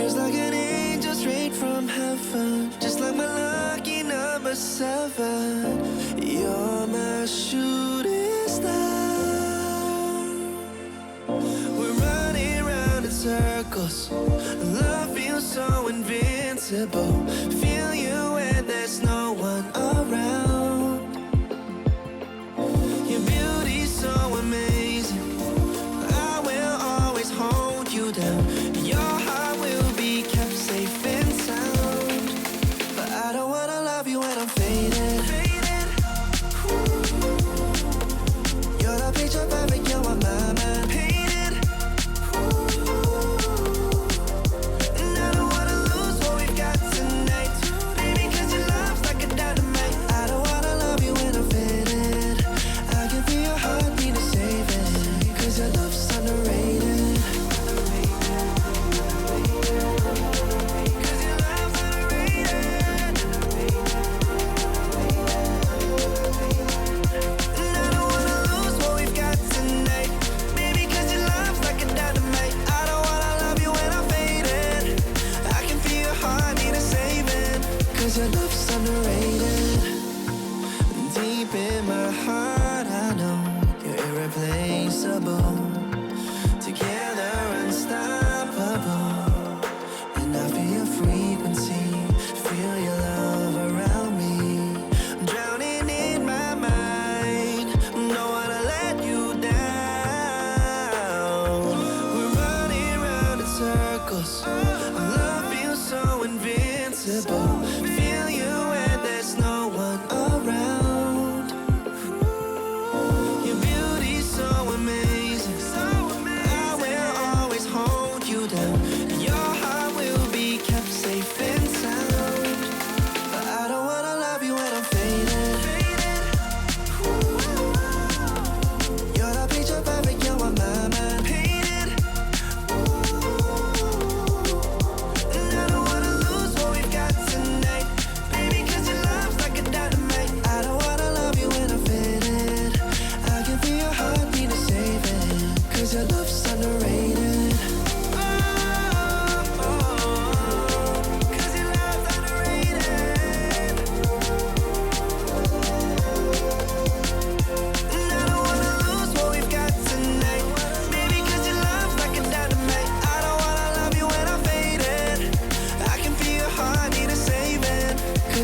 Feels like an angel straight from heaven, just like my lucky number 7. You're my shooting star. We're running round in circles. Love feels so invincible. Feel you when there's no one around. Your beauty's so amazing. I will always hold you down. Your heart will be kept safe and sound. But I don't wanna love you when I'm faded. You're the picture perfect, you're on my mind. Painted. And I don't wanna lose what we've got tonight. Baby, cause your love's like a dynamite. I don't wanna love you when I'm faded. I can feel your heartbeat to save it. Cause your love's underrated. Your love's underrated. Deep in my heart, I know you're irreplaceable. Together, unstoppable. And I feel your frequency, feel your love around me. I'm drowning in my mind, don't wanna let you down. We're running round in circles. Love feels so invincible.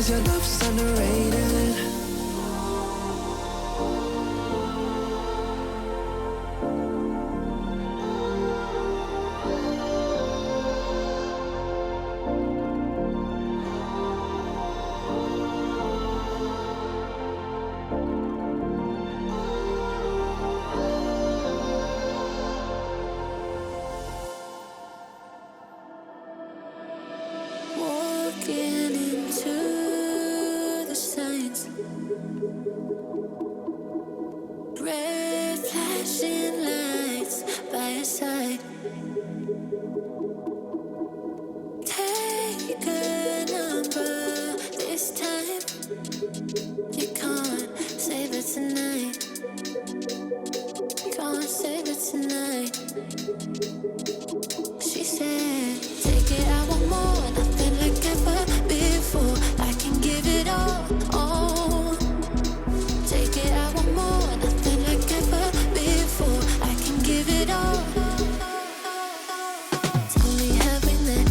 Your love's underrated. Walking into signs, red flashing lights by your side. Take a number this time. You can't save it tonight. Can't save it tonight. She said, take it, I want more, nothing like ever before. I can give it all. Take it, I want more, nothing like ever before. I can give it all. Tell me, have we met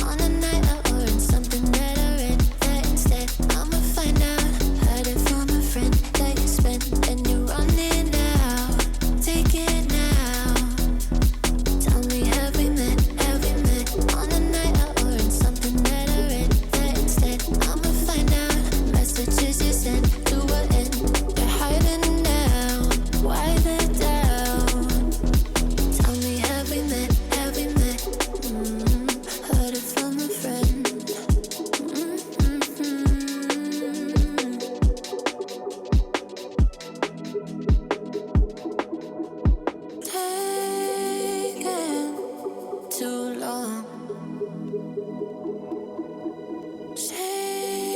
on a night out or in something that I read? That instead, I'ma find out. Heard it from a friend that you spent and you're running out. Take it now. Tell me, have we met on a night out or in something that I read? That instead, I'ma find out. Messages you sent to an end. You're hiding now. Why the doubt? Tell me, have we met? Heard it from a friend. Taking too long. Shaking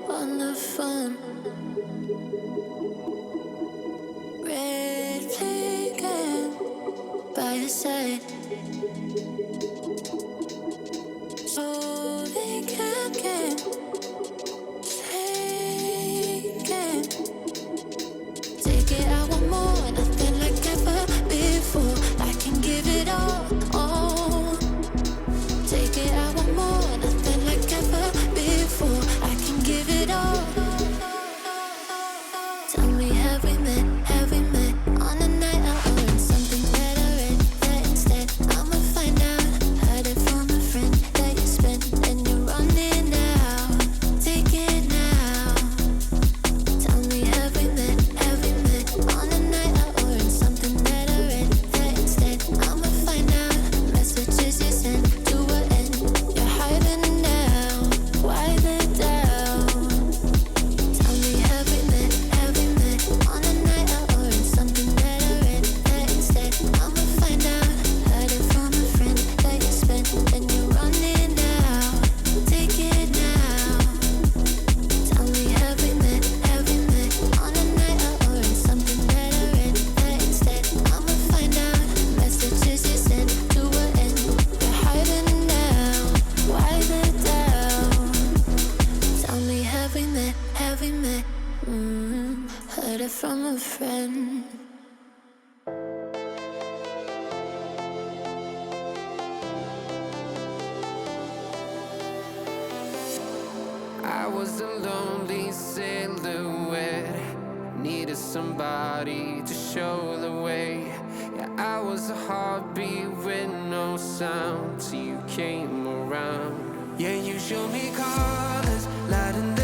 on the phone. Red flagging by your side. So they can't get taken. Take it, I want more, nothing like ever before. I can give it all. Take it, I want more, nothing like ever before. I can give it all. Tell me, have we met on a night out or in something better? And that instead, I'ma find out. Heard it from a friend that you spent and you're running now. Take it now. Tell me, have we met on a night out or in something better? And that instead, I'ma find out. Messages you sent to an end. You're hiding now. Why the doubt? Tell me, have we met on a night out or in something better? And that instead, I'ma find out. Heard it from a friend that you spent and you're running now. Take it now. Tell me, have we met on a night out or in something better? And that instead, I'ma find out. Messages you sent to an end. You're hiding now. Why the doubt? Tell me, have we met? Heard it from a friend. I was a lonely silhouette, needed somebody to show the way. Yeah, I was a heartbeat with no sound till you came around. Yeah, you showed me colors, lighting